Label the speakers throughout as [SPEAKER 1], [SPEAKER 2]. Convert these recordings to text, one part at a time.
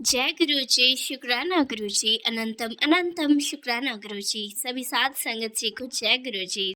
[SPEAKER 1] जय गुरुजी, शुक्राना गुरुजी, अनंतम अनंतम शुक्राना गुरुजी। सभी साध संगत जी को जय गुरुजी।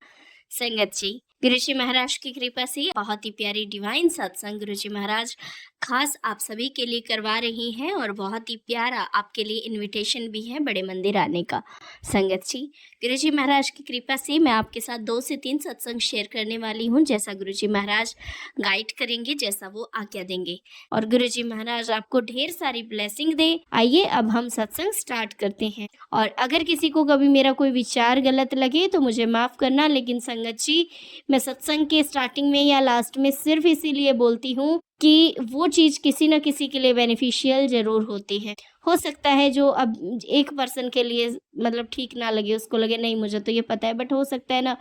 [SPEAKER 1] संगत जी, गुरुजी महाराज की कृपा से बहुत ही प्यारी डिवाइन सत्संग गुरुजी महाराज खास आप सभी के लिए करवा रही हैं और बहुत ही प्यारा आपके लिए इनविटेशन भी है बड़े मंदिर आने का। संगत जी, गुरुजी महाराज की कृपा से मैं आपके साथ 2 से 3 सत्संग शेयर करने वाली हूँ, जैसा गुरुजी महाराज गाइड करेंगे, जैसा वो आज्ञा देंगे। और गुरुजी महाराज आपको ढेर सारी ब्लेसिंग दे। आइए अब हम सत्संग स्टार्ट करते हैं। और अगर किसी को कभी मेरा कोई विचार गलत लगे तो मुझे माफ करना, लेकिन संगत जी मैं सत्संग के स्टार्टिंग में या लास्ट में सिर्फ इसीलिए बोलती हूँ कि वो चीज़ किसी न किसी के लिए बेनिफिशियल ज़रूर होती है। हो सकता है जो अब एक पर्सन के लिए मतलब ठीक ना लगे, उसको लगे नहीं मुझे तो ये पता है, बट हो सकता है ना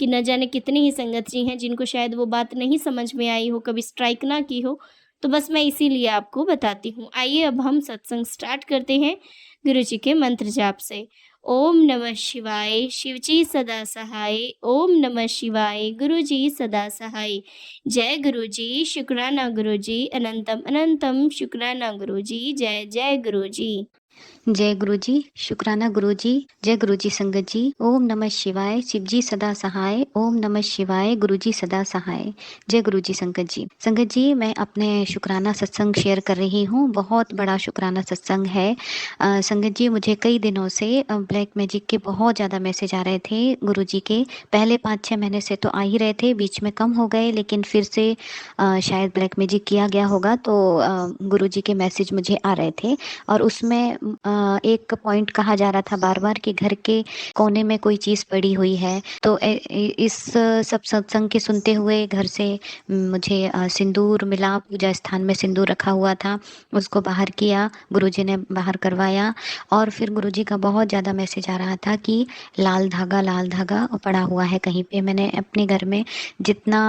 [SPEAKER 1] कि न जाने कितनी ही संगत जी हैं जिनको शायद वो बात नहीं समझ में आई हो, कभी स्ट्राइक ना की हो। तो बस मैं इसीलिए आपको बताती हूँ। आइए अब हम सत्संग स्टार्ट करते हैं गुरु जी के मंत्र जाप से। ओम नमः शिवाय, शिवजी सदा सहाय। ओम नमः शिवाय, गुरु जी सदा सहाय। जय गुरु जी, शुक्राना गुरु जी, अनंतम अनंतम शुक्राना गुरु जी। जय जय गुरु जी।
[SPEAKER 2] जय गुरुजी, शुक्राना गुरुजी, जय गुरुजी संगत जी। ओम नमः शिवाय, शिवजी सदा सहाय। ओम नमः शिवाय, गुरुजी सदा सहाय। जय गुरुजी संगत जी। संगत जी, मैं अपने शुक्राना सत्संग शेयर कर रही हूँ। बहुत बड़ा शुक्राना सत्संग है। संगत जी, मुझे कई दिनों से ब्लैक मैजिक के बहुत ज़्यादा मैसेज आ रहे थे गुरुजी के। पहले 5-6 महीने से तो आ ही रहे थे, बीच में कम हो गए, लेकिन फिर से शायद ब्लैक मैजिक किया गया होगा, तो गुरुजी के मैसेज मुझे आ रहे थे। और उसमें एक पॉइंट कहा जा रहा था बार बार कि घर के कोने में कोई चीज़ पड़ी हुई है। तो इस सब सत्संग के सुनते हुए घर से मुझे सिंदूर मिला। पूजा स्थान में सिंदूर रखा हुआ था, उसको बाहर किया, गुरुजी ने बाहर करवाया। और फिर गुरुजी का बहुत ज़्यादा मैसेज आ रहा था कि लाल धागा पड़ा हुआ है कहीं पे। मैंने अपने घर में जितना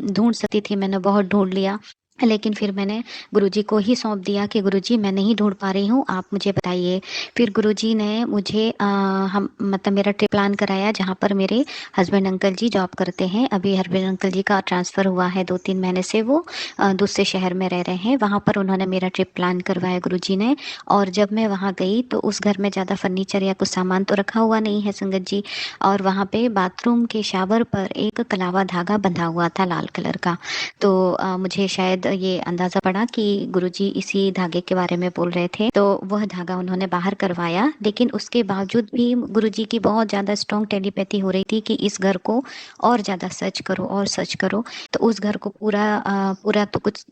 [SPEAKER 2] ढूंढ सकती थी मैंने बहुत ढूंढ लिया, लेकिन फिर मैंने गुरुजी को ही सौंप दिया कि गुरुजी मैं नहीं ढूंढ पा रही हूँ, आप मुझे बताइए। फिर गुरुजी ने मुझे हम मतलब मेरा ट्रिप प्लान कराया, जहाँ पर मेरे हस्बैंड अंकल जी जॉब करते हैं। अभी हस्बैंड अंकल जी का ट्रांसफ़र हुआ है, 2-3 महीने से वो दूसरे शहर में रह रहे हैं। वहाँ पर उन्होंने मेरा ट्रिप प्लान करवाया गुरुजी ने। और जब मैं वहाँ गई तो उस घर में ज़्यादा फर्नीचर या कुछ सामान तो रखा हुआ नहीं है संगत जी। और वहाँ पे बाथरूम के शावर पर एक कलावा धागा बंधा हुआ था लाल कलर का। तो मुझे शायद ये अंदाज़ा पड़ा कि गुरुजी इसी धागे के बारे में बोल रहे थे, तो वह धागा उन्होंने बाहर करवाया। लेकिन उसके बावजूद भी गुरुजी की बहुत ज़्यादा स्ट्रॉन्ग टेलीपैथी हो रही थी कि इस घर को और ज़्यादा सर्च करो और सर्च करो। तो उस घर को पूरा तो कुछ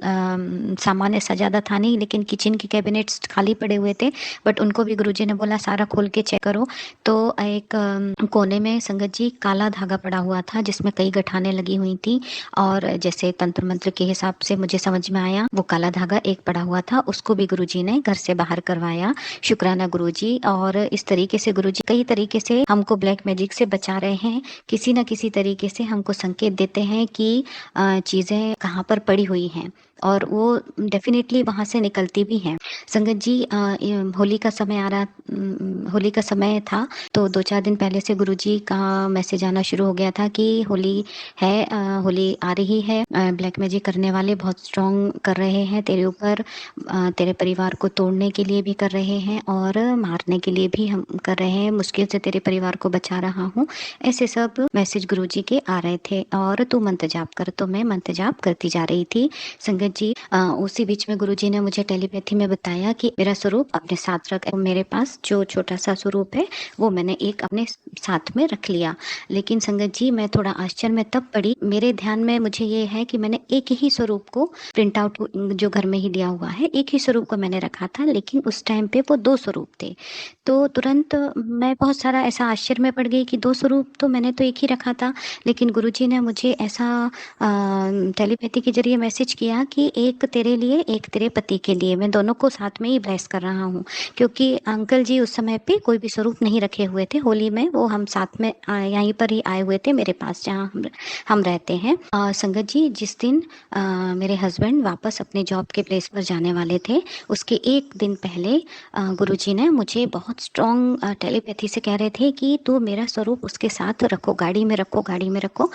[SPEAKER 2] सामान ऐसा ज़्यादा था नहीं, लेकिन किचन के कैबिनेट्स खाली पड़े हुए थे। बट उनको भी गुरुजी ने बोला सारा खोल के चेक करो। तो एक कोने में संगत जी काला धागा पड़ा हुआ था, जिसमें कई गठानें लगी हुई थी। और जैसे तंत्र मंत्र के हिसाब से मुझे समझ में आया, वो काला धागा एक पड़ा हुआ था, उसको भी गुरुजी ने घर से बाहर करवाया। शुक्राना गुरुजी। और इस तरीके से गुरुजी कई तरीके से हमको ब्लैक मैजिक से बचा रहे हैं। किसी न किसी तरीके से हमको संकेत देते हैं कि चीज़ें कहाँ पर पड़ी हुई हैं, और वो डेफिनेटली वहाँ से निकलती भी हैं। संगत जी, होली का समय आ रहा, होली का समय था, तो 2-4 दिन पहले से गुरुजी का मैसेज आना शुरू हो गया था कि होली है, होली आ रही है, ब्लैक मैजिक करने वाले बहुत स्ट्रॉन्ग कर रहे हैं तेरे ऊपर, तेरे परिवार को तोड़ने के लिए भी कर रहे हैं और मारने के लिए भी हम कर रहे हैं, मुश्किल से तेरे परिवार को बचा रहा हूँ। ऐसे सब मैसेज गुरुजी के आ रहे थे। और तू मंत्र जाप कर, तो मैं मंत्र जाप करती जा रही थी संगत जी। उसी बीच में गुरुजी ने मुझे टेलीपैथी में बताया कि मेरा स्वरूप अपने साथ रख। मेरे पास जो छोटा सा स्वरूप है वो मैंने एक अपने साथ में रख लिया। लेकिन संगत जी, मैं थोड़ा आश्चर्य में तब पड़ी, मेरे ध्यान में मुझे ये है कि मैंने एक ही स्वरूप को प्रिंट आउट जो घर में ही लिया हुआ है, एक ही स्वरूप को मैंने रखा था, लेकिन उस टाइम पे वो 2 स्वरूप थे। तो तुरंत मैं बहुत सारा ऐसा आश्चर्य में पड़ गई कि 2 स्वरूप तो मैंने तो एक ही रखा था। लेकिन गुरुजी ने मुझे ऐसा टेलीपैथी के जरिए मैसेज किया कि एक तेरे लिए, एक तेरे पति के लिए, मैं दोनों को साथ में ही ब्लेस कर रहा हूँ। क्योंकि अंकल जी उस समय पे कोई भी स्वरूप नहीं रखे हुए थे होली में, वो हम साथ में यहीं पर ही आए हुए थे मेरे पास, जहाँ हम रहते हैं। संगत जी, जिस दिन मेरे हस्बैंड वापस अपने जॉब के प्लेस पर जाने वाले थे, उसके एक दिन पहले गुरुजी ने मुझे बहुत स्ट्रॉन्ग टेलीपैथी से कह रहे थे कि तू मेरा स्वरूप उसके साथ रखो, गाड़ी में रखो, गाड़ी में रखो।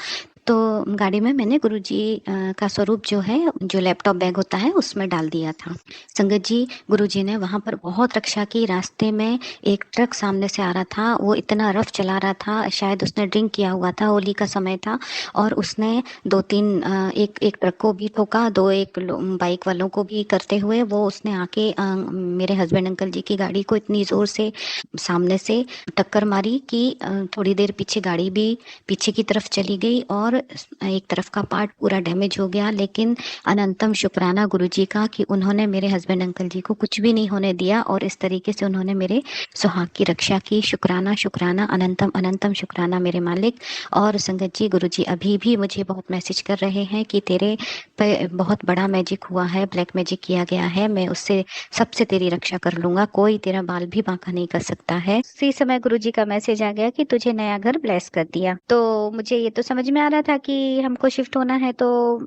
[SPEAKER 2] तो गाड़ी में मैंने गुरुजी का स्वरूप जो है, जो लैपटॉप बैग होता है उसमें डाल दिया था। संगत जी, गुरुजी ने वहाँ पर बहुत रक्षा की। रास्ते में एक ट्रक सामने से आ रहा था, वो इतना रफ चला रहा था, शायद उसने ड्रिंक किया हुआ था, होली का समय था, और उसने 2-3 एक ट्रक को भी ठोका, एक बाइक वालों को भी करते हुए वो उसने आके मेरे हस्बैंड अंकल जी की गाड़ी को इतनी जोर से सामने से टक्कर मारी कि थोड़ी देर पीछे गाड़ी भी पीछे की तरफ चली गई और एक तरफ का पार्ट पूरा डैमेज हो गया। लेकिन अनंतम शुक्राना गुरुजी का कि उन्होंने मेरे हस्बैंड अंकल जी को कुछ भी नहीं होने दिया और इस तरीके से उन्होंने मेरे सुहाग की रक्षा की। शुक्राना शुक्राना, अनंतम अनंतम शुक्राना मेरे मालिक। और संगत जी, गुरुजी अभी भी मुझे बहुत मैसेज कर रहे हैं कि तेरे पे बहुत बड़ा मैजिक हुआ है, ब्लैक मैजिक किया गया है, मैं उससे सबसे तेरी रक्षा कर लूंगा, कोई तेरा बाल भी बांका नहीं कर सकता है। उसी समय गुरुजी का मैसेज आ गया कि तुझे नया घर ब्लेस कर दिया। तो मुझे ये तो समझ में आ रहा था कि हमको शिफ्ट होना है, तो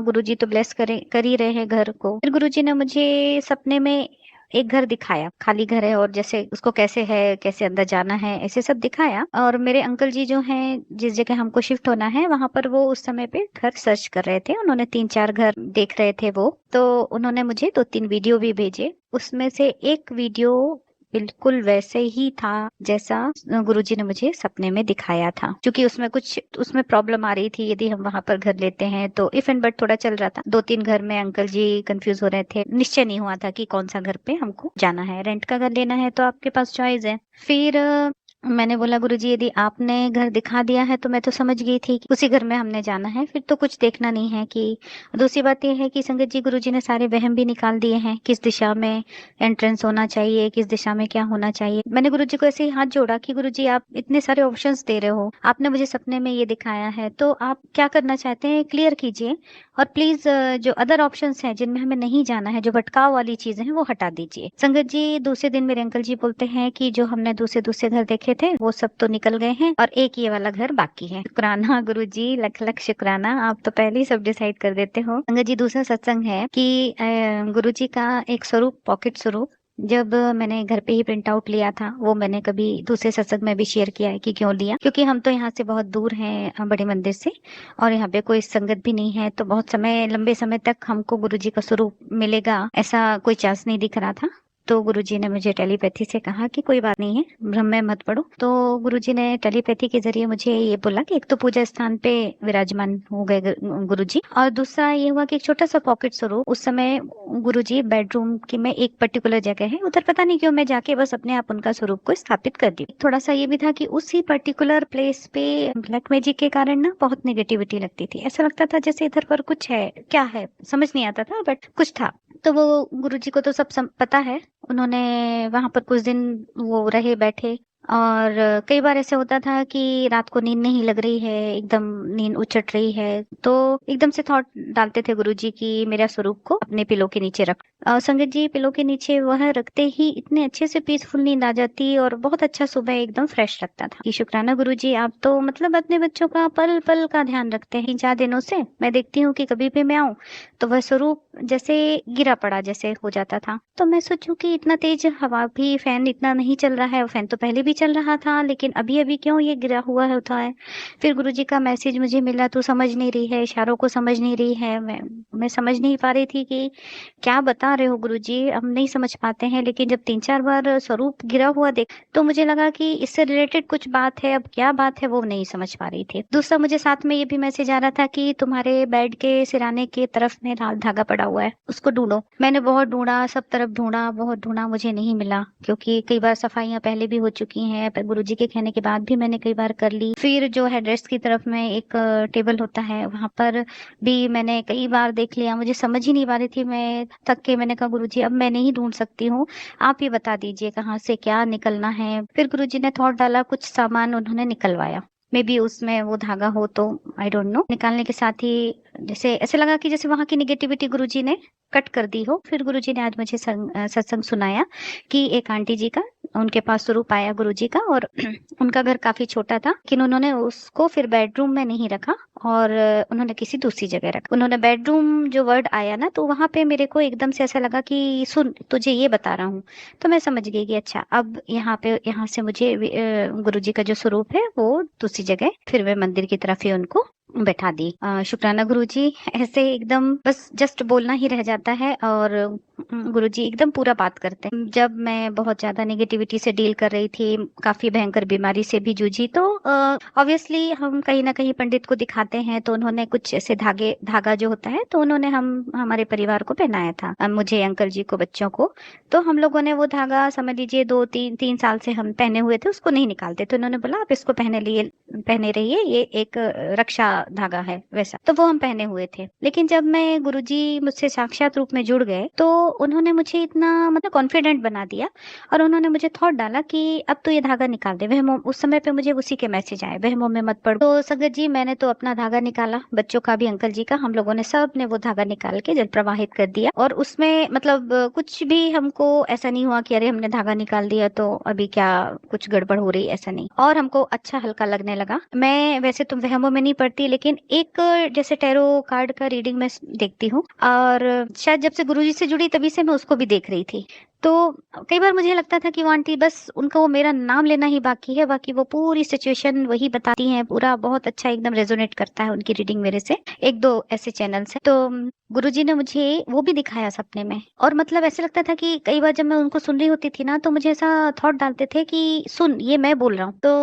[SPEAKER 2] गुरुजी तो ब्लेस कर ही रहे हैं घर को। फिर गुरुजी ने मुझे सपने में एक घर दिखाया, खाली घर है और जैसे उसको कैसे है, कैसे अंदर जाना है, ऐसे सब दिखाया। और मेरे अंकल जी जो हैं, जिस जगह हमको शिफ्ट होना है वहां पर वो उस समय पे घर सर्च कर रहे थे, उन्होंने 3-4 घर देख रहे थे वो। तो उन्होंने मुझे 2-3 वीडियो भी भेजे। उसमें से एक वीडियो बिल्कुल वैसे ही था जैसा गुरुजी ने मुझे सपने में दिखाया था। क्योंकि उसमें प्रॉब्लम आ रही थी, यदि हम वहां पर घर लेते हैं तो इफ एंड बट थोड़ा चल रहा था। 2-3 घर में अंकल जी कंफ्यूज हो रहे थे, निश्चय नहीं हुआ था कि कौन सा घर पे हमको जाना है। रेंट का घर लेना है तो आपके पास चॉइस है। फिर मैंने बोला गुरुजी यदि आपने घर दिखा दिया है तो मैं तो समझ गई थी कि उसी घर में हमने जाना है, फिर तो कुछ देखना नहीं है। कि दूसरी बात यह है कि संगत जी, गुरुजी ने सारे वहम भी निकाल दिए हैं, किस दिशा में एंट्रेंस होना चाहिए, किस दिशा में क्या होना चाहिए। मैंने गुरुजी को ऐसे ही हाथ जोड़ा कि गुरुजी आप इतने सारे ऑप्शंस दे रहे हो, आपने मुझे सपने में ये दिखाया है, तो आप क्या करना चाहते हैं क्लियर कीजिए। और प्लीज जो अदर ऑप्शंस हैं जिनमें हमें नहीं जाना है, जो भटकाव वाली चीजें हैं, वो हटा दीजिए। संगत जी, दूसरे दिन मेरे अंकल जी बोलते हैं कि जो हमने दूसरे दूसरे घर देखे थे वो सब तो निकल गए हैं और एक ये वाला घर बाकी है। शुक्राना गुरुजी, लख लख शुक्राना, आप तो पहले ही सब डिसाइड कर देते हो। संगत जी, दूसरा सत्संग है कि गुरुजी का एक स्वरूप, पॉकेट स्वरूप, जब मैंने घर पे ही प्रिंट आउट लिया था, वो मैंने कभी दूसरे सत्संग में भी शेयर किया है कि क्यों लिया। क्योंकि हम तो यहाँ से बहुत दूर हैं बड़े मंदिर से, और यहाँ पे कोई संगत भी नहीं है, तो बहुत समय, लंबे समय तक हमको गुरुजी का स्वरूप मिलेगा ऐसा कोई चांस नहीं दिख रहा था। तो गुरुजी ने मुझे टेलीपैथी से कहा कि कोई बात नहीं है, भ्रम में मत पड़ो। तो गुरुजी ने टेलीपैथी के जरिए मुझे ये बोला कि एक तो पूजा स्थान पे विराजमान हो गए गुरुजी, और दूसरा ये हुआ कि एक छोटा सा पॉकेट स्वरूप उस समय गुरुजी बेडरूम की में एक पर्टिकुलर जगह है, उधर पता नहीं क्यों मैं जाके बस अपने आप उनका स्वरूप को स्थापित कर दी। थोड़ा सा ये भी था कि उसी पर्टिकुलर प्लेस पे ब्लैक मैजिक के कारण ना बहुत नेगेटिविटी लगती थी। ऐसा लगता था जैसे इधर पर कुछ है, क्या है समझ नहीं आता था, बट कुछ था। तो वो गुरुजी को तो सब पता है, उन्होंने वहां पर कुछ दिन वो रहे, बैठे। और कई बार ऐसे होता था कि रात को नींद नहीं लग रही है, एकदम नींद उचट रही है, तो एकदम से थॉट डालते थे गुरुजी कि मेरा स्वरूप को अपने पिलो के नीचे रख। संगत जी, पिलो के नीचे वह रखते ही इतने अच्छे से पीसफुल नींद आ जाती और बहुत अच्छा सुबह एकदम फ्रेश लगता था। कि शुक्राना गुरुजी, आप तो मतलब अपने बच्चों का पल पल का ध्यान रखते हैं। 4 दिनों से मैं देखती हूँ कि कभी भी मैं आऊँ तो वह स्वरूप जैसे गिरा पड़ा जैसे हो जाता था। तो मैं सोचूं कि इतना तेज हवा भी, फैन इतना नहीं चल रहा है, फैन तो पहले भी चल रहा था, लेकिन अभी अभी क्यों ये गिरा हुआ होता है। फिर गुरुजी का मैसेज मुझे मिला, तू समझ नहीं रही है, इशारों को समझ नहीं रही है। मैं समझ नहीं पा रही थी कि क्या बता रहे हो गुरुजी, हम नहीं समझ पाते हैं। लेकिन जब 3-4 बार स्वरूप गिरा हुआ देख तो मुझे लगा कि इससे रिलेटेड कुछ बात है। अब क्या बात है वो नहीं समझ पा रही थी। दूसरा, मुझे साथ में ये भी मैसेज आ रहा था कि तुम्हारे बेड के सिराने के तरफ में लाल धागा पड़ा हुआ है, उसको ढूंढो। मैंने बहुत ढूंढा, सब तरफ ढूंढा, बहुत ढूंढा, मुझे नहीं मिला। क्योंकि कई बार सफाइयां पहले भी हो चुकी हैं, पर गुरुजी के कहने के बाद भी मैंने कई बार कर ली। फिर जो हेडरेस्ट की तरफ में एक टेबल होता है, वहां पर भी मैंने कई बार देख लिया, मुझे समझ ही नहीं पा रही थी। मैं थक के मैंने कहा गुरुजी अब मैं नहीं ढूंढ सकती हूँ, आप ही बता दीजिए कहाँ से क्या निकलना है। फिर गुरुजी ने थॉट डाला, कुछ सामान उन्होंने निकलवाया, मे बी उसमें वो धागा हो, तो आई डोंट नो। निकालने के साथ ही जैसे ऐसे लगा कि जैसे वहां की निगेटिविटी गुरुजी ने कट कर दी हो। फिर गुरुजी ने आज मुझे सत्संग सुनाया कि एक आंटी जी का, उनके पास स्वरूप आया गुरुजी का, और उनका घर काफी छोटा था, लेकिन उन्होंने उसको फिर बेडरूम में नहीं रखा और उन्होंने किसी दूसरी जगह रखा। उन्होंने बेडरूम जो वर्ड आया ना, तो वहां पे मेरे को एकदम से ऐसा लगा कि सुन, तुझे ये बता रहा हूँ। तो मैं समझ गई कि अच्छा, अब यहाँ से मुझे गुरुजी का जो स्वरूप है वो दूसरी जगह, फिर मैं मंदिर की तरफ ही उनको बैठा दी। शुक्राना गुरुजी, ऐसे एकदम बस जस्ट बोलना ही रह जाता है और गुरुजी एकदम पूरा बात करते हैं। जब मैं बहुत ज़्यादा नेगेटिविटी से डील कर रही थी, काफ़ी भयंकर बीमारी से भी जूझी, तो ऑब्वियसली हम कहीं न कहीं पंडित को दिखाते हैं, तो उन्होंने कुछ ऐसे धागा जो होता है, तो उन्होंने हमारे परिवार को पहनाया था, मुझे, अंकल जी को, बच्चों को। तो हम लोगों ने वो धागा समझ लीजिए 2-3 साल से हम पहने हुए थे, उसको नहीं निकालते। तो उन्होंने बोला आप इसको पहने रहिए, ये एक रक्षा धागा है वैसा। तो वो हम पहने हुए थे। लेकिन जब मैं गुरुजी मुझसे साक्षात रूप में जुड़ गए, तो उन्होंने मुझे इतना मतलब कॉन्फिडेंट बना दिया और उन्होंने मुझे थॉट डाला कि अब तो ये धागा निकाल दे। उस समय पे मुझे उसी के मैसेज आए, वहमों में मत पड़। तो संगत जी, मैंने तो अपना धागा निकाला, बच्चों का भी, अंकल जी का, हम लोगों ने सब ने वो धागा निकाल के जल प्रवाहित कर दिया। और उसमें मतलब कुछ भी हमको ऐसा नहीं हुआ कि अरे हमने धागा निकाल दिया तो अभी क्या कुछ गड़बड़ हो रही, ऐसा नहीं। और हमको अच्छा हल्का लगने लगा। मैं वैसे तो वहमों में नहीं पड़ती, लेकिन एक जैसे टैरो कार्ड का रीडिंग मैं देखती हूँ, और शायद जब से गुरुजी से जुड़ी तभी से मैं उसको भी देख रही थी। तो कई बार मुझे लगता था कि वो आंटी बस उनका वो मेरा नाम लेना ही बाकी है, बाकी वो पूरी सिचुएशन वही बताती हैं, पूरा बहुत अच्छा एकदम रेजोनेट करता है उनकी रीडिंग मेरे से। 1-2 ऐसे चैनल्स हैं। तो गुरुजी ने मुझे वो भी दिखाया सपने में, और मतलब ऐसे लगता था कि कई बार जब मैं उनको सुन रही होती थी ना, तो मुझे ऐसा थॉट डालते थे कि सुन, ये मैं बोल रहा हूँ। तो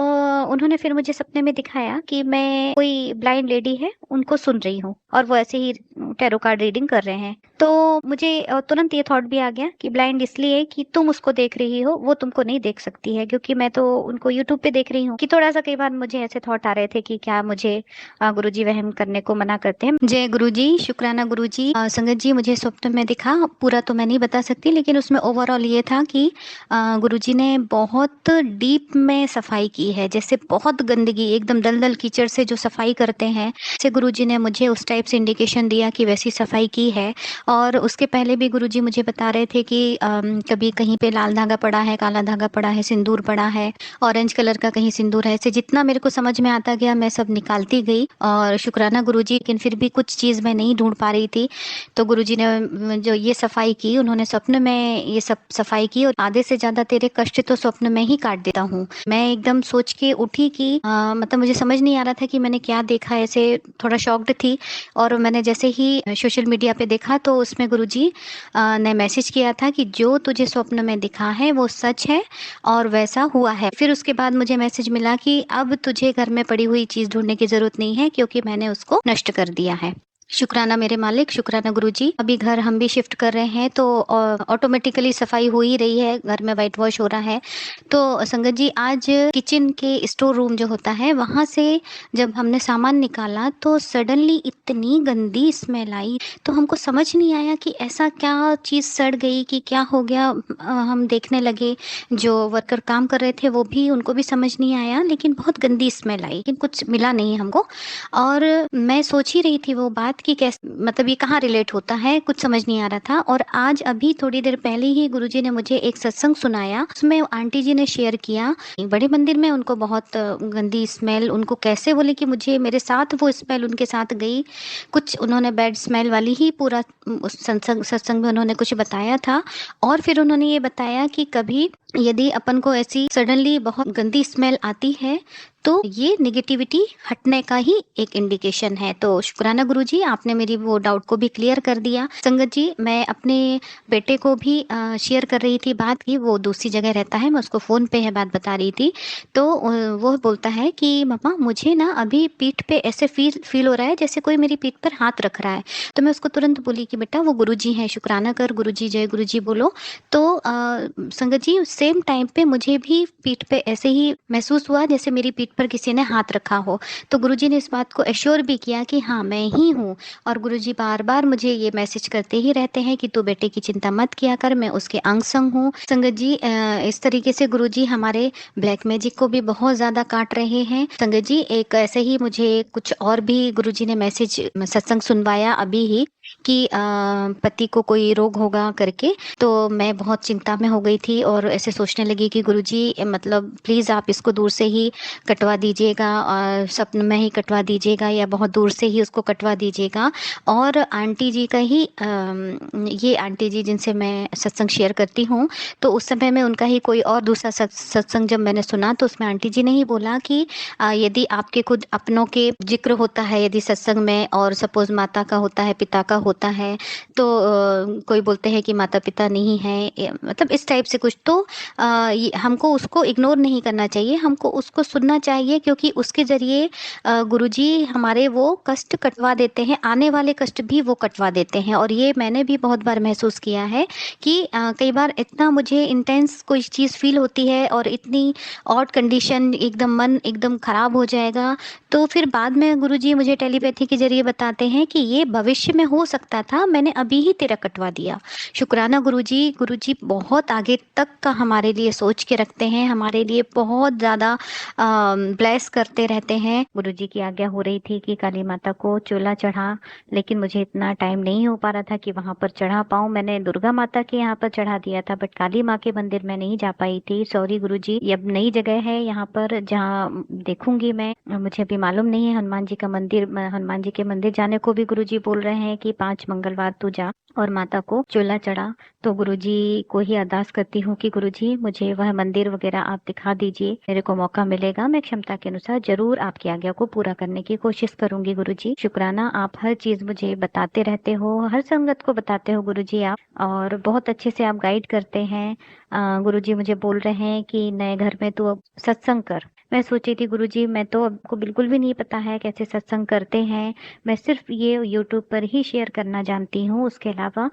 [SPEAKER 2] उन्होंने फिर मुझे सपने में दिखाया कि मैं, कोई ब्लाइंड लेडी है, उनको सुन रही हूँ और वो ऐसे ही टैरो कार्ड रीडिंग कर रहे हैं। तो मुझे तुरंत ये थॉट भी आ गया कि ब्लाइंड इसलिए कि तुम उसको देख रही हो, वो तुमको नहीं देख सकती है, क्योंकि मैं तो उनको यूट्यूब पे देख रही हूँ। कि थोड़ा सा कई बार मुझे ऐसे थॉट आ रहे थे कि क्या मुझे गुरुजी वहम करने को मना करते हैं। जय गुरुजी, शुक्राना गुरुजी। संगत जी, मुझे स्वप्न में दिखा, पूरा तो मैं नहीं बता सकती, लेकिन उसमें ओवरऑल ये था कि गुरुजी ने बहुत डीप में सफाई की है, जैसे बहुत गंदगी, एकदम दलदल कीचड़ से जो सफाई करते हैं, से गुरुजी ने मुझे उस टाइप से इंडिकेशन दिया कि वैसी सफाई की है। और उसके पहले भी गुरुजी मुझे बता रहे थे कि कभी कहीं पे लाल धागा पड़ा है, काला धागा पड़ा है, सिंदूर पड़ा है, ऑरेंज कलर का कहीं सिंदूर है। ऐसे जितना मेरे को समझ में आता गया मैं सब निकालती गई। और शुक्राना गुरुजी, लेकिन फिर भी कुछ चीज़ मैं नहीं ढूंढ पा रही थी। तो गुरुजी ने जो ये सफाई की, उन्होंने स्वप्न में ये सब सफाई की, और आधे से ज्यादा तेरे कष्ट तो स्वप्न में ही काट देता हूँ। मैं एकदम सोच के उठी कि मतलब मुझे समझ नहीं आ रहा था कि मैंने क्या देखा, ऐसे थोड़ा शॉक्ड थी। और मैंने जैसे ही सोशल मीडिया पे देखा, तो उसमें गुरुजी ने मैसेज किया था कि जो तुझे स्वप्न में दिखा है वो सच है और वैसा हुआ है। फिर उसके बाद मुझे मैसेज मिला कि अब तुझे घर में पड़ी हुई चीज़ ढूंढने की ज़रूरत नहीं है, क्योंकि मैंने उसको नष्ट कर दिया है। शुक्राना मेरे मालिक, शुक्राना गुरुजी। अभी घर हम भी शिफ्ट कर रहे हैं, तो ऑटोमेटिकली सफाई हो ही रही है, घर में वाइट वॉश हो रहा है। तो संगत जी, आज किचन के स्टोर रूम जो होता है, वहाँ से जब हमने सामान निकाला, तो सडनली इतनी गंदी स्मेल आई। तो हमको समझ नहीं आया कि ऐसा क्या चीज़ सड़ गई कि क्या हो गया। हम देखने लगे, जो वर्कर काम कर रहे थे वो भी, उनको भी समझ नहीं आया, लेकिन बहुत गंदी स्मेल आई, लेकिन कुछ मिला नहीं हमको। और मैं सोच ही रही थी वो बात कि कैसे, मतलब ये कहाँ रिलेट होता है, कुछ समझ नहीं आ रहा था। और आज अभी थोड़ी देर पहले ही गुरुजी ने मुझे एक सत्संग सुनाया, उसमें आंटी जी ने शेयर किया, बड़े मंदिर में उनको बहुत गंदी स्मेल, उनको कैसे बोले कि मुझे, मेरे साथ वो स्मेल उनके साथ गई। कुछ उन्होंने बैड स्मेल वाली ही पूरा उस सत्संग में उन्होंने कुछ बताया था। और फिर उन्होंने ये बताया कि कभी यदि अपन को ऐसी सडनली बहुत गंदी स्मेल आती है, तो ये नेगेटिविटी हटने का ही एक इंडिकेशन है। तो शुक्राना गुरुजी, आपने मेरी वो डाउट को भी क्लियर कर दिया। संगत जी, मैं अपने बेटे को भी शेयर कर रही थी बात की, वो दूसरी जगह रहता है, मैं उसको फ़ोन पे है बात बता रही थी। तो वो बोलता है कि मम्मा, मुझे ना अभी पीठ पे ऐसे फील हो रहा है जैसे कोई मेरी पीठ पर हाथ रख रहा है। तो मैं उसको तुरंत बोली कि बेटा वो गुरुजी हैं, शुक्राना कर, गुरुजी जय गुरुजी बोलो। तो संगत जी, सेम टाइम पे मुझे भी पीठ पे ऐसे ही महसूस हुआ जैसे मेरी पीठ पर किसी ने हाथ रखा हो। तो गुरुजी ने इस बात को एश्योर भी किया कि हाँ, मैं ही हूँ। और गुरुजी बार बार मुझे ये मैसेज करते ही रहते हैं कि तू बेटे की चिंता मत किया कर, मैं उसके अंग संग हूँ। संगत जी, इस तरीके से गुरुजी हमारे ब्लैक मैजिक को भी बहुत ज़्यादा काट रहे हैं। संगत जी, एक ऐसे ही मुझे कुछ और भी गुरुजी ने मैसेज सत्संग सुनवाया अभी ही, कि पति को कोई रोग होगा करके। तो मैं बहुत चिंता में हो गई थी और ऐसे सोचने लगी कि गुरुजी मतलब प्लीज़ आप इसको दूर से ही कटवा दीजिएगा और स्वप्न में ही कटवा दीजिएगा या बहुत दूर से ही उसको कटवा दीजिएगा। और आंटी जी का ही ये आंटी जी जिनसे मैं सत्संग शेयर करती हूँ, तो उस समय में उनका ही कोई और दूसरा सत्संग जब मैंने सुना तो उसमें आंटी जी ने ही बोला कि यदि आपके खुद अपनों के जिक्र होता है यदि सत्संग में और सपोज माता का होता है, पिता का होता है, तो कोई बोलते हैं कि माता पिता नहीं है, मतलब इस टाइप से कुछ, तो हमको उसको इग्नोर नहीं करना चाहिए, हमको उसको सुनना चाहिए, क्योंकि उसके ज़रिए गुरुजी हमारे वो कष्ट कटवा देते हैं, आने वाले कष्ट भी वो कटवा देते हैं। और ये मैंने भी बहुत बार महसूस किया है कि कई बार इतना मुझे इंटेंस कोई चीज़ फील होती है और इतनी ऑड कंडीशन, एकदम मन एकदम ख़राब हो जाएगा, तो फिर बाद में गुरुजी मुझे टेलीपैथी के ज़रिए बताते हैं कि ये भविष्य में हो सकता था, मैंने अभी ही तेरा कटवा दिया। शुक्राना गुरुजी, गुरुजी बहुत आगे तक का हमारे लिए सोच के रखते हैं, हमारे लिए बहुत ज़्यादा ब्लेस करते रहते हैं। गुरुजी की आज्ञा हो रही थी कि काली माता को चोला चढ़ा, लेकिन मुझे इतना टाइम नहीं हो पा रहा था कि वहाँ पर चढ़ा पाऊँ। मैंने दुर्गा माता के यहाँ पर चढ़ा दिया था, बट काली माँ के मंदिर में नहीं जा पाई थी। सॉरी गुरुजी, ये अब नई जगह है यहाँ पर जहाँ देखूंगी मैं, मुझे अभी मालूम नहीं है। हनुमान जी का मंदिर, हनुमान जी के मंदिर जाने को भी गुरुजी बोल रहे हैं कि 5 मंगलवार तू जा और माता को चोला चढ़ा। तो गुरुजी को ही अरदास करती हूँ कि गुरुजी मुझे वह मंदिर वगैरह आप दिखा दीजिए, मेरे को मौका मिलेगा, मैं क्षमता के अनुसार जरूर आपकी आज्ञा को पूरा करने की कोशिश करूंगी। गुरुजी शुक्राना, आप हर चीज मुझे बताते रहते हो, हर संगत को बताते हो गुरुजी आप, और बहुत अच्छे से आप गाइड करते हैं। गुरुजी मुझे बोल रहे हैं कि नए घर में तू अब सत्संग कर। मैं सोची थी गुरुजी मैं तो आपको बिल्कुल भी नहीं पता है कैसे सत्संग करते हैं, मैं सिर्फ ये यूट्यूब पर ही शेयर करना जानती हूँ, उसके अलावा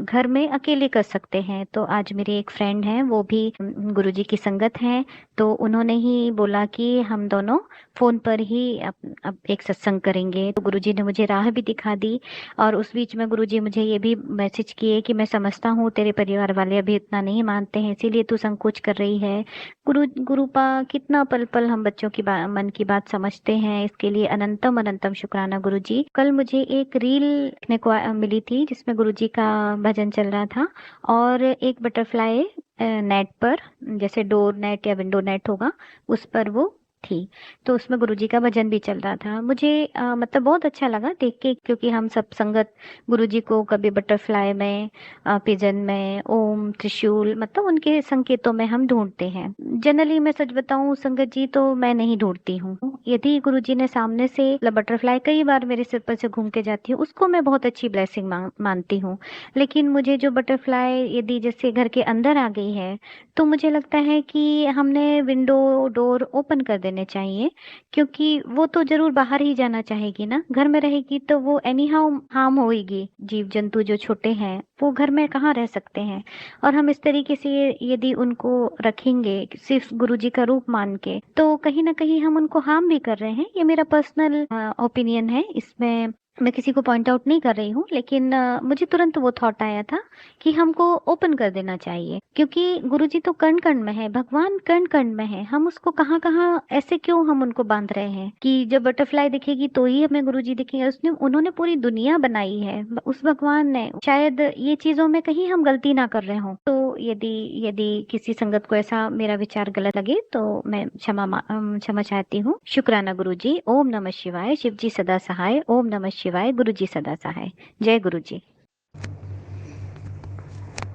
[SPEAKER 2] घर में अकेले कर सकते हैं। तो आज मेरी एक फ्रेंड है, वो भी गुरुजी की संगत है, तो उन्होंने ही बोला कि हम दोनों फ़ोन पर ही अब एक सत्संग करेंगे। तो गुरुजी ने मुझे राह भी दिखा दी, और उस बीच में गुरुजी मुझे ये भी मैसेज किए कि मैं समझता हूँ तेरे परिवार वाले अभी इतना नहीं मानते हैं, इसीलिए तू संकोच कर रही है। गुरुपा कितना पल पल हम बच्चों की मन की बात समझते हैं, इसके लिए अनंतम अनंतम शुक्राना गुरुजी। कल मुझे एक रील देखने को मिली थी जिसमें गुरुजी का भजन चल रहा था, और एक बटरफ्लाई नेट पर, जैसे डोर नेट या विंडो नेट होगा, उस पर वो थी। तो उसमें गुरुजी का भजन भी चल रहा था। मुझे मतलब बहुत अच्छा लगा देख के, क्योंकि हम सब संगत गुरुजी को कभी बटरफ्लाई में, पिजन में, ओम, त्रिशूल, मतलब उनके संकेतों में हम ढूंढते हैं। जनरली मैं सच बताऊं संगत जी, तो मैं नहीं ढूंढती हूँ। यदि गुरुजी ने सामने से बटरफ्लाई कई बार मेरे सिर पर से घूम के जाती है, उसको मैं बहुत अच्छी ब्लेसिंग मानती हूँ। लेकिन मुझे जो बटरफ्लाई यदि जैसे घर के अंदर आ गई है, तो मुझे लगता है कि हमने विंडो डोर ओपन कर देने चाहिए, क्योंकि वो तो जरूर बाहर ही जाना चाहेगी ना, घर में रहेगी तो वो एनी हाउ हार्म होएगी। जीव जंतु जो छोटे हैं वो घर में कहाँ रह सकते हैं, और हम इस तरीके से यदि उनको रखेंगे सिर्फ गुरुजी का रूप मान के, तो कहीं ना कहीं हम उनको हार्म भी कर रहे हैं। ये मेरा पर्सनल ओपिनियन है, इसमें मैं किसी को पॉइंट आउट नहीं कर रही हूँ, लेकिन मुझे तुरंत वो थॉट आया था कि हमको ओपन कर देना चाहिए, क्योंकि गुरुजी तो कण कण में है, भगवान कण कण में है, हम उसको कहाँ कहाँ ऐसे क्यों हम उनको बांध रहे हैं कि जब बटरफ्लाई दिखेगी तो ही हमें गुरुजी दिखेंगे। उसने उन्होंने पूरी दुनिया बनाई है, उस भगवान ने, शायद ये चीजों में कहीं हम गलती ना कर रहे हो। तो यदि यदि किसी संगत को ऐसा मेरा विचार गलत लगे तो मैं क्षमा चाहती हूँ। शुक्राना गुरुजी। ओम नमः शिवाय। शिव जी सदा सहाय। ओम नमः शिवाय। गुरुजी सदा सहाय। जय गुरुजी।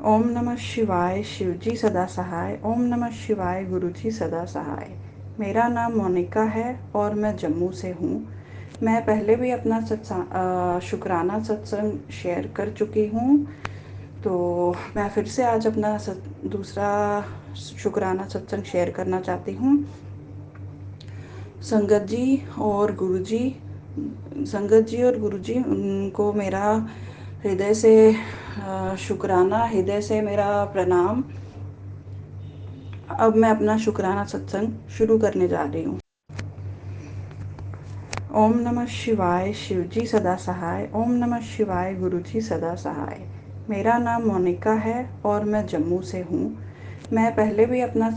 [SPEAKER 3] ओम नमः शिवाय। शिवजी सदा सहाय। ओम नमः शिवाय। गुरुजी सदा सहाय। मेरा नाम मोनिका है और मैं जम्मू से हूँ। मैं पहले भी अपना शुक्राना सत्संग शेयर कर चुकी हूँ, तो मैं फिर से आज अपना दूसरा शुक्राना सत्संग शेयर करना चाहती हूँ। संगत जी और गुरुजी उनको मेरा हृदय से शुक्राना, हृदय से मेरा प्रणाम। अब मैं अपना शुक्राना सत्संग शुरू करने जा रही हूँ। ओम नमः शिवाय। शिवजी सदा सहाय। ओम नमः शिवाय। गुरुजी सदा सहाय। मेरा नाम मोनिका है और मैं जम्मू से हूँ। मैं पहले भी अपना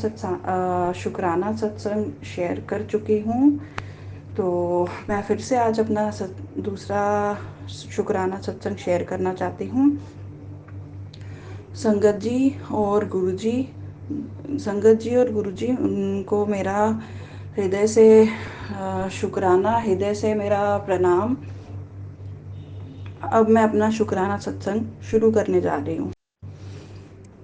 [SPEAKER 3] शुक्राना सत्संग शेयर कर चुकी हूँ, तो मैं फिर से आज अपना दूसरा शुक्राना सत्संग शेयर करना चाहती हूँ। संगत जी और गुरुजी, संगत जी और गुरुजी, उनको मेरा हृदय से शुक्राना, हृदय से मेरा प्रणाम। अब मैं अपना शुक्राना सत्संग शुरू करने जा रही हूँ।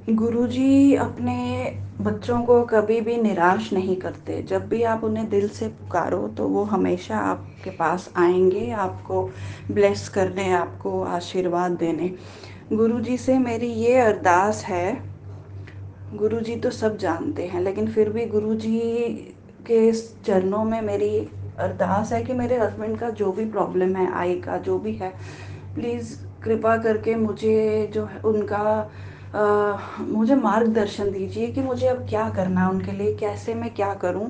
[SPEAKER 3] गुरुजी अपने बच्चों को कभी भी निराश नहीं करते। जब भी आप उन्हें दिल से पुकारो तो वो हमेशा आपके पास आएंगे, आपको ब्लेस करने, आपको आशीर्वाद देने। गुरुजी से मेरी ये अरदास है, गुरुजी तो सब जानते हैं, लेकिन फिर भी गुरुजी के चरणों में मेरी अरदास है कि मेरे हस्बैंड का जो भी प्रॉब्लम है, आई का जो भी है, प्लीज़ कृपा करके मुझे जो है उनका मुझे मार्गदर्शन दीजिए कि मुझे अब क्या करना है उनके लिए, कैसे मैं क्या करूं,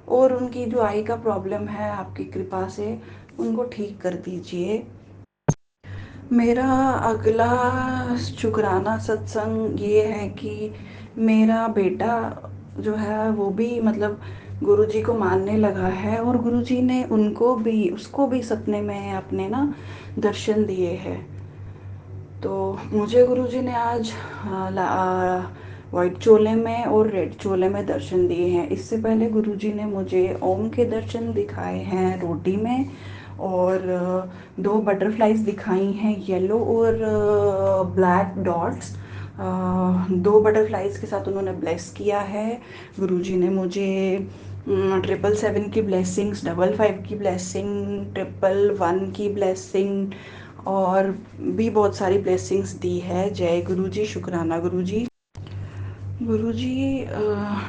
[SPEAKER 3] और उनकी जो आई का प्रॉब्लम है आपकी कृपा से उनको ठीक कर दीजिए। मेरा अगला शुक्राना सत्संग ये है कि मेरा बेटा जो है वो भी मतलब गुरुजी को मानने लगा है, और गुरुजी ने उसको भी सपने में अपने ना दर्शन दिए हैं। तो मुझे गुरुजी ने आज वाइट चोले में और रेड चोले में दर्शन दिए हैं। इससे पहले गुरुजी ने मुझे ओम के दर्शन दिखाए हैं रोटी में, और 2 बटरफ्लाइज दिखाई हैं येलो और ब्लैक डॉट्स। 2 बटरफ्लाइज के साथ उन्होंने ब्लेस किया है। गुरुजी ने मुझे 777 की ब्लेसिंग्स, 55 की ब्लेसिंग, 111 की ब्लेसिंग और भी बहुत सारी ब्लेसिंग्स दी है। जय गुरुजी, शुक्राना गुरुजी। गुरुजी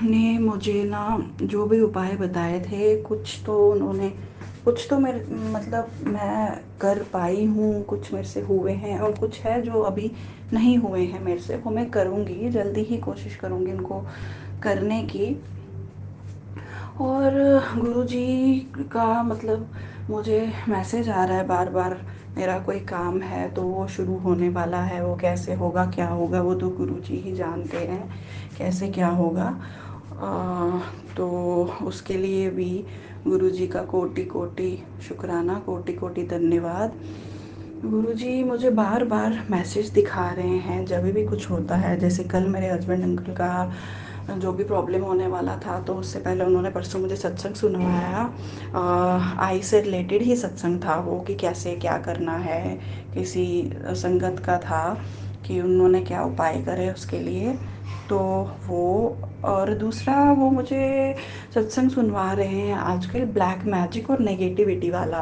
[SPEAKER 3] ने मुझे ना जो भी उपाय बताए थे, कुछ तो मेरे मतलब मैं कर पाई हूँ, कुछ मेरे से हुए हैं और कुछ है जो अभी नहीं हुए हैं मेरे से, वो मैं करूँगी, जल्दी ही कोशिश करूँगी उनको करने की। और गुरुजी का मतलब मुझे मैसेज आ रहा है बार बार, मेरा कोई काम है तो वो शुरू होने वाला है, वो कैसे होगा, क्या होगा, वो तो गुरुजी ही जानते हैं कैसे क्या होगा। तो उसके लिए भी गुरुजी का कोटि कोटि शुक्राना, कोटि कोटि धन्यवाद। गुरुजी मुझे बार बार मैसेज दिखा रहे हैं जब भी कुछ होता है। जैसे कल मेरे हस्बैंड अंकल का जो भी प्रॉब्लम होने वाला था, तो उससे पहले उन्होंने परसों मुझे सत्संग सुनवाया। आई से रिलेटेड ही सत्संग था वो, कि कैसे क्या करना है, किसी संगत का था कि उन्होंने क्या उपाय करे उसके लिए, तो वो। और दूसरा वो मुझे सत्संग सुनवा रहे हैं आजकल ब्लैक मैजिक और नेगेटिविटी वाला।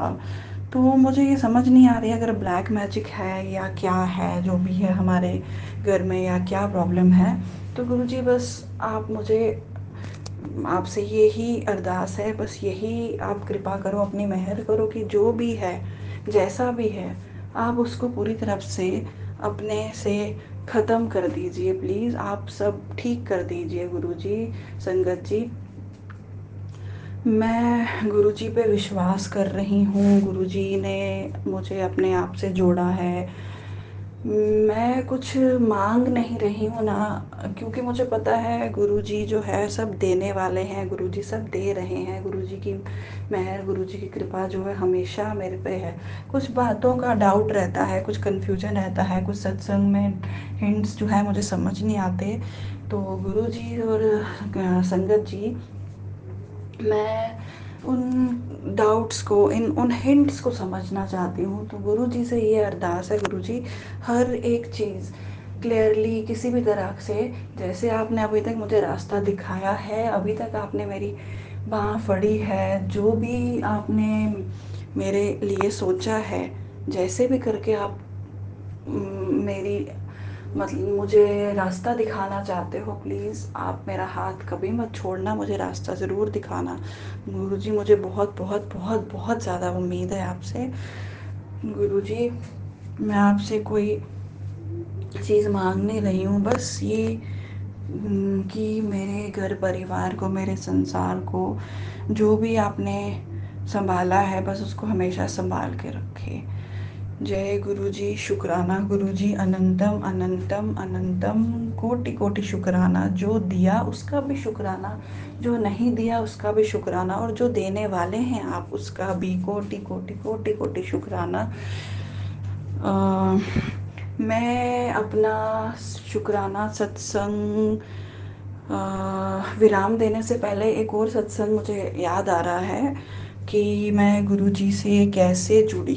[SPEAKER 3] तो मुझे ये समझ नहीं आ रही अगर ब्लैक मैजिक है या क्या है, जो भी है हमारे घर में, या क्या प्रॉब्लम है। तो गुरुजी बस आप मुझे, आपसे यही अरदास है, बस यही आप कृपा करो, अपनी मेहर करो कि जो भी है, जैसा भी है, आप उसको पूरी तरफ से अपने से ख़त्म कर दीजिए। प्लीज़ आप सब ठीक कर दीजिए गुरुजी, संगत जी। मैं गुरुजी पे विश्वास कर रही हूँ, गुरुजी ने मुझे अपने आप से जोड़ा है। मैं कुछ मांग नहीं रही हूँ ना, क्योंकि मुझे पता है गुरुजी जो है सब देने वाले हैं, गुरुजी सब दे रहे हैं। गुरुजी की मेहर, गुरुजी की कृपा जो है हमेशा मेरे पे है। कुछ बातों का डाउट रहता है, कुछ कन्फ्यूजन रहता है, कुछ सत्संग में हिंट्स जो है मुझे समझ नहीं आते। तो गुरुजी और संगत जी, मैं उन डाउट्स को, उन हिंट्स को समझना चाहती हूँ। तो गुरुजी से ये अरदास है, गुरुजी हर एक चीज़ क्लियरली किसी भी तरह से, जैसे आपने अभी तक मुझे रास्ता दिखाया है, अभी तक आपने मेरी बाँह फड़ी है, जो भी आपने मेरे लिए सोचा है, जैसे भी करके आप मेरी मतलब मुझे रास्ता दिखाना चाहते हो, प्लीज़ आप मेरा हाथ कभी मत छोड़ना, मुझे रास्ता ज़रूर दिखाना। गुरुजी मुझे बहुत बहुत बहुत बहुत ज़्यादा उम्मीद है आपसे। गुरुजी मैं आपसे कोई चीज़ मांग नहीं रही हूँ, बस ये कि मेरे घर परिवार को, मेरे संसार को, जो भी आपने संभाला है, बस उसको हमेशा संभाल के रखे। जय गुरुजी, शुक्राना गुरुजी, अनंतम अनंतम अनंतम कोटि कोटि शुक्राना। जो दिया उसका भी शुक्राना, जो नहीं दिया उसका भी शुक्राना, और जो देने वाले हैं आप उसका भी कोटि कोटि कोटि कोटि शुक्राना। मैं अपना शुक्राना सत्संग विराम देने से पहले एक और सत्संग मुझे याद आ रहा है कि मैं गुरुजी से कैसे जुड़ी।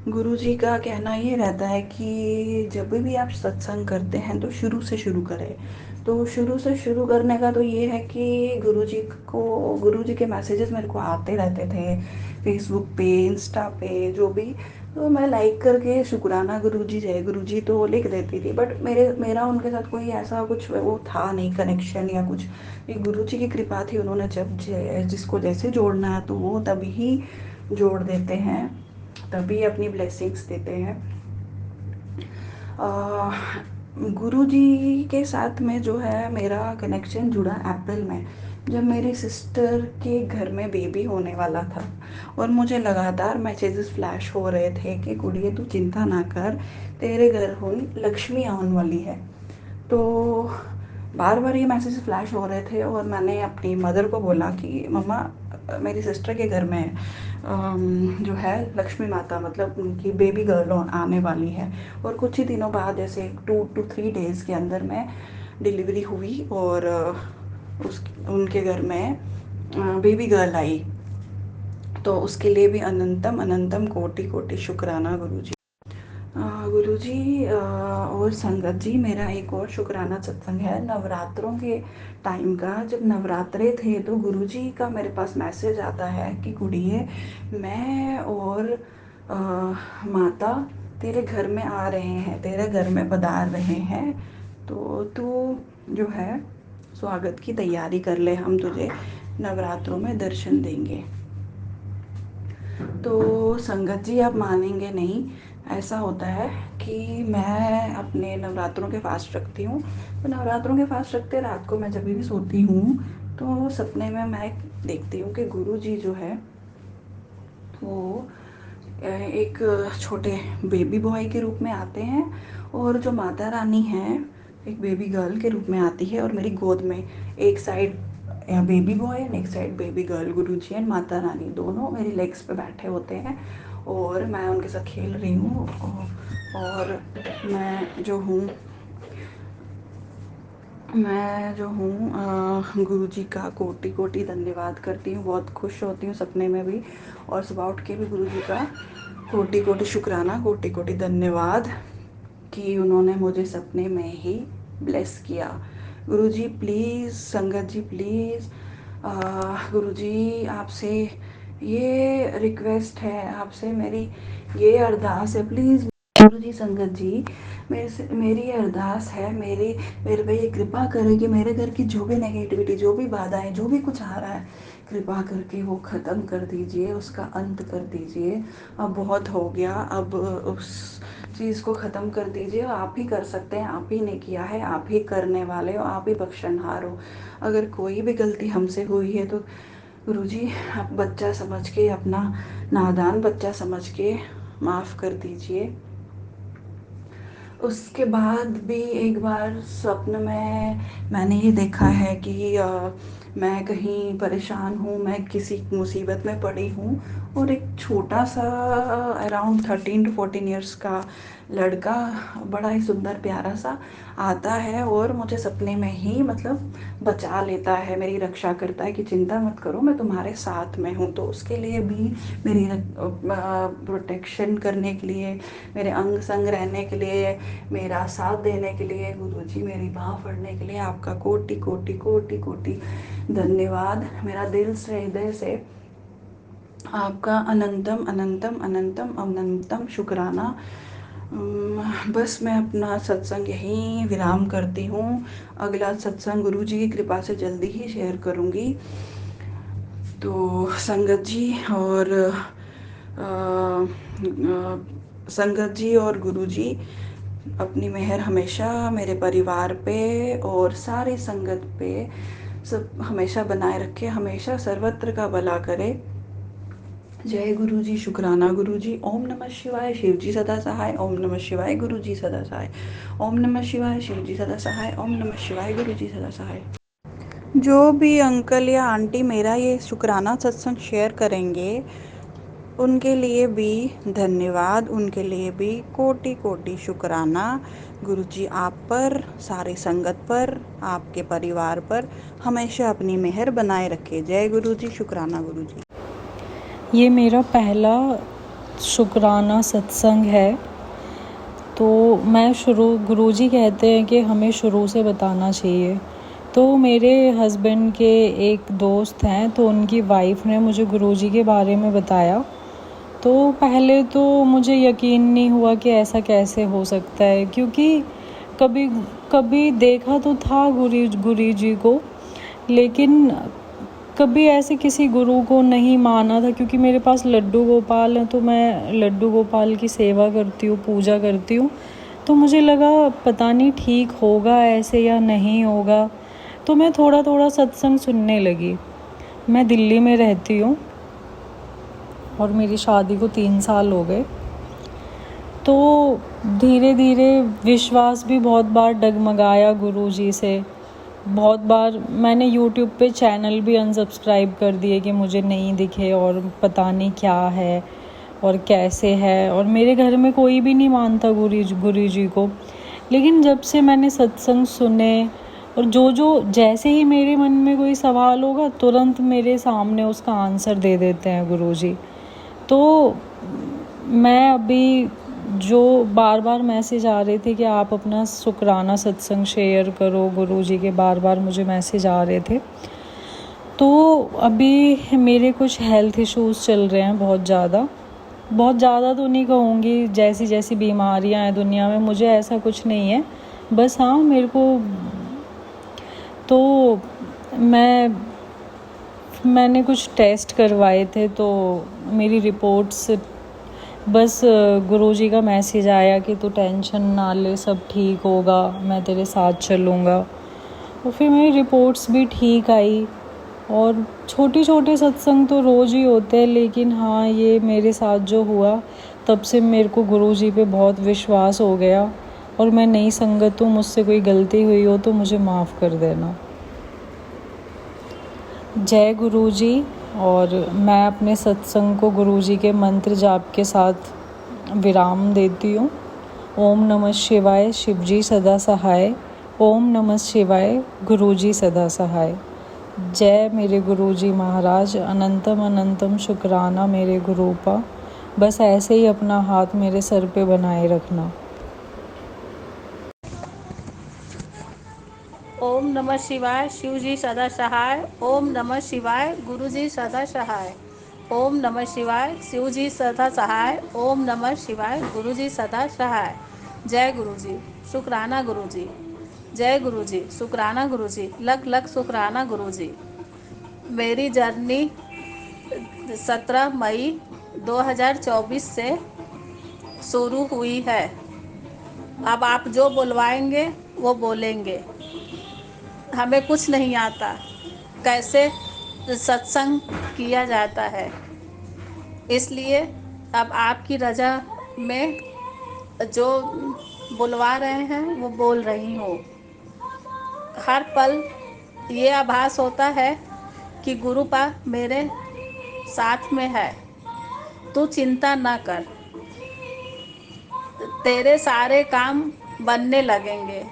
[SPEAKER 3] गुरुजी का कहना ये रहता है कि जब भी आप सत्संग करते हैं तो शुरू से शुरू करें। तो शुरू से शुरू करने का तो ये है कि गुरुजी के मैसेजेस मेरे को आते रहते थे फेसबुक पे, इंस्टा पे, जो भी। तो मैं लाइक करके शुक्राना गुरुजी, जय गुरुजी तो लिख देती थी। बट मेरा उनके साथ कोई ऐसा कुछ वो था नहीं, कनेक्शन या कुछ। ये गुरुजी की कृपा थी, उन्होंने जब जिसको जैसे जोड़ना है तो वो तभी ही जोड़ देते हैं, तभी अपनी ब्लेसिंग्स देते हैं। गुरुजी के साथ में जो है मेरा कनेक्शन जुड़ा अप्रैल में, जब मेरी सिस्टर के घर में बेबी होने वाला था और मुझे लगातार मैसेजेस फ्लैश हो रहे थे कि कुड़िए तू चिंता ना कर, तेरे घर हुई लक्ष्मी आने वाली है। तो बार बार ये मैसेज फ्लैश हो रहे थे और मैंने अपनी मदर को बोला कि मम्मा मेरी सिस्टर के घर में जो है लक्ष्मी माता, मतलब उनकी बेबी गर्ल आने वाली है। और कुछ ही दिनों बाद, जैसे 2 to 3 डेज़ के अंदर में डिलीवरी हुई और उनके घर में बेबी गर्ल आई। तो उसके लिए भी अनंतम अनंतम कोटि कोटि शुक्राना गुरुजी। गुरुजी और संगत जी, मेरा एक और शुक्राना सत्संग है नवरात्रों के टाइम का। जब नवरात्रे थे तो गुरुजी का मेरे पास मैसेज आता है कि कुड़िए मैं और माता तेरे घर में आ रहे हैं, तेरे घर में पधार रहे हैं, तो तू जो है स्वागत की तैयारी कर ले, हम तुझे नवरात्रों में दर्शन देंगे। तो संगत जी आप मानेंगे नहीं, ऐसा होता है कि मैं अपने नवरात्रों के फास्ट रखती हूँ। तो नवरात्रों के फास्ट रखते रात को मैं जब भी सोती हूँ तो सपने में मैं देखती हूँ कि गुरुजी जो है वो एक छोटे बेबी बॉय के रूप में आते हैं और जो माता रानी है एक बेबी गर्ल के रूप में आती है और मेरी गोद में एक साइड बेबी बॉय एंड एक side baby girl, Guruji and Mata Rani दोनों मेरी लेग्स पे बैठे होते हैं और मैं उनके साथ खेल रही हूँ। और मैं जो हूँ गुरुजी का कोटि कोटि धन्यवाद करती हूँ, बहुत खुश होती हूँ सपने में भी और सुबह उठ के भी गुरुजी का कोटि कोटि शुक्राना, कोटि कोटि धन्यवाद कि उन्होंने मुझे सपने में ही ब्लेस किया। गुरुजी प्लीज़, संगत जी प्लीज़, गुरुजी आपसे ये रिक्वेस्ट है, आपसे मेरी ये अरदास है, प्लीज़ गुरुजी, संगत जी मेरी अरदास है, मेरे पे ये कृपा करें कि मेरे घर की जो भी नेगेटिविटी, जो भी बाधाएं, जो भी कुछ आ रहा है, कृपा करके वो ख़त्म कर दीजिए, उसका अंत कर दीजिए। अब बहुत हो गया, अब उस चीज़ को ख़त्म कर दीजिए। आप ही कर सकते हैं, आप ही ने किया है, आप ही करने वाले हो, आप ही बख्शनहार हो। अगर कोई भी गलती हमसे हुई है तो गुरुजी आप बच्चा समझ के, अपना नादान बच्चा समझ के माफ़ कर दीजिए। उसके बाद भी एक बार स्वप्न में मैंने ये देखा है कि मैं कहीं परेशान हूँ, मैं किसी मुसीबत में पड़ी हूँ और एक छोटा सा अराउंड 13 to 14 ईयर्स का लड़का, बड़ा ही सुंदर प्यारा सा आता है और मुझे सपने में ही मतलब बचा लेता है, मेरी रक्षा करता है कि चिंता मत करो, मैं तुम्हारे साथ में हूँ। तो उसके लिए भी मेरी प्रोटेक्शन करने के लिए, मेरे अंग संग रहने के लिए, मेरा साथ देने के लिए, गुरुजी मेरी बाँह पकड़ने के लिए आपका कोटि कोटि कोटि कोटि धन्यवाद। मेरा दिल से, हृदय से आपका अनंतम अनंतम अनंतम अनंतम शुक्राना। बस मैं अपना सत्संग यहीं विराम करती हूँ। अगला सत्संग गुरुजी की कृपा से जल्दी ही शेयर करूँगी। तो संगत जी और संगत जी और गुरुजी अपनी मेहर हमेशा मेरे परिवार पे और सारी संगत पे सब हमेशा बनाए रखे, हमेशा सर्वत्र का भला करे। जय गुरुजी, शुक्राना गुरुजी। ओम नमः शिवाय, शिवजी सदा सहाय। ओम नमः शिवाय, गुरुजी सदा सहाय। ओम नमः शिवाय, शिवजी सदा सहाय। ओम नमः शिवाय, गुरुजी सदा सहाय। जो भी अंकल या आंटी मेरा ये शुक्राना सत्संग शेयर करेंगे उनके लिए भी धन्यवाद, उनके लिए भी कोटि कोटि शुक्राना। गुरुजी आप पर, सारी संगत पर, आपके परिवार पर हमेशा अपनी मेहर बनाए रखे। जय गुरुजी। शुक्राना गुरुजी।
[SPEAKER 4] ये मेरा पहला शुक्राना सत्संग है, तो मैं गुरुजी कहते हैं कि हमें शुरू से बताना चाहिए। तो मेरे हस्बैंड के एक दोस्त हैं, तो उनकी वाइफ ने मुझे गुरुजी के बारे में बताया। तो पहले तो मुझे यकीन नहीं हुआ कि ऐसा कैसे हो सकता है, क्योंकि कभी कभी देखा तो था गुरुजी को, लेकिन कभी ऐसे किसी गुरु को नहीं माना था। क्योंकि मेरे पास लड्डू गोपाल हैं, तो मैं लड्डू गोपाल की सेवा करती हूँ, पूजा करती हूँ। तो मुझे लगा पता नहीं ठीक होगा ऐसे या नहीं होगा, तो मैं थोड़ा थोड़ा सत्संग सुनने लगी। मैं दिल्ली में रहती हूँ और मेरी शादी को 3 साल हो गए। तो धीरे धीरे विश्वास भी बहुत बार डगमगाया गुरुजी से। बहुत बार मैंने यूट्यूब पे चैनल भी अनसब्सक्राइब कर दिए कि मुझे नहीं दिखे और पता नहीं क्या है और कैसे है, और मेरे घर में कोई भी नहीं मानता गुरुजी को। लेकिन जब से मैंने सत्संग सुने, और जो जैसे ही मेरे मन में कोई सवाल होगा तुरंत मेरे सामने उसका आंसर दे देते हैं गुरुजी। तो मैं अभी जो बार बार मैसेज आ रहे थे कि आप अपना शुक्राना सत्संग शेयर करो, गुरुजी के बार बार मुझे मैसेज आ रहे थे। तो अभी मेरे कुछ हेल्थ इश्यूज़ चल रहे हैं बहुत ज़्यादा तो नहीं कहूँगी, जैसी जैसी बीमारियां हैं दुनिया में, मुझे ऐसा कुछ नहीं है। बस हाँ, मेरे को तो मैंने कुछ टेस्ट करवाए थे, तो मेरी रिपोर्ट्स, बस गुरुजी का मैसेज आया कि तू टेंशन ना ले, सब ठीक होगा, मैं तेरे साथ चलूँगा। और फिर मेरी रिपोर्ट्स भी ठीक आई। और छोटे छोटे सत्संग तो रोज़ ही होते हैं, लेकिन हाँ, ये मेरे साथ जो हुआ तब से मेरे को गुरुजी पे बहुत विश्वास हो गया। और मैं नई संगत हूँ, मुझसे कोई गलती हुई हो तो मुझे माफ़ कर देना। जय गुरुजी। और मैं अपने सत्संग को गुरुजी के मंत्र जाप के साथ विराम देती हूँ। ओम नमः शिवाय, शिवजी सदा सहाय। ओम नमः शिवाय, गुरुजी सदा सहाय। जय मेरे गुरुजी महाराज, अनंतम अनंतम शुक्राना मेरे गुरुपा। बस ऐसे ही अपना हाथ मेरे सर पे बनाए रखना।
[SPEAKER 5] ओम नमः शिवाय, शिवजी सदा सहाय। ओम नमः शिवाय, गुरुजी सदा सहाय। ओम नमः शिवाय, शिवजी सदा सहाय। ओम नमः शिवाय, गुरुजी सदा सहाय। जय गुरुजी। शुक्राना गुरुजी। जय गुरुजी। शुक्राना गुरुजी। लख लख शुक्राना गुरुजी। मेरी जर्नी 17 मई 2024 से शुरू हुई है। अब आप जो बुलवाएंगे वो बोलेंगे। हमें कुछ नहीं आता कैसे सत्संग किया जाता है, इसलिए अब आपकी रजा में जो बुलवा रहे हैं वो बोल रही हूँ। हर पल ये आभास होता है कि गुरुपा मेरे साथ में है। तू चिंता ना कर, तेरे सारे काम बनने लगेंगे,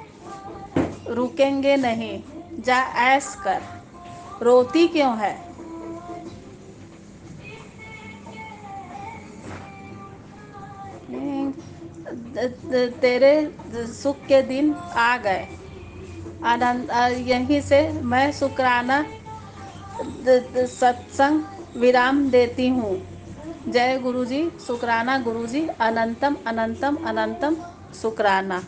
[SPEAKER 5] रुकेंगे नहीं। जा ऐश कर, रोती क्यों है? तेरे सुख के दिन आ गए। आनंद यहीं से मैं शुक्राना सत्संग विराम देती हूँ। जय गुरुजी। शुक्राना गुरुजी। अनंतम अनंतम अनंतम शुक्राना।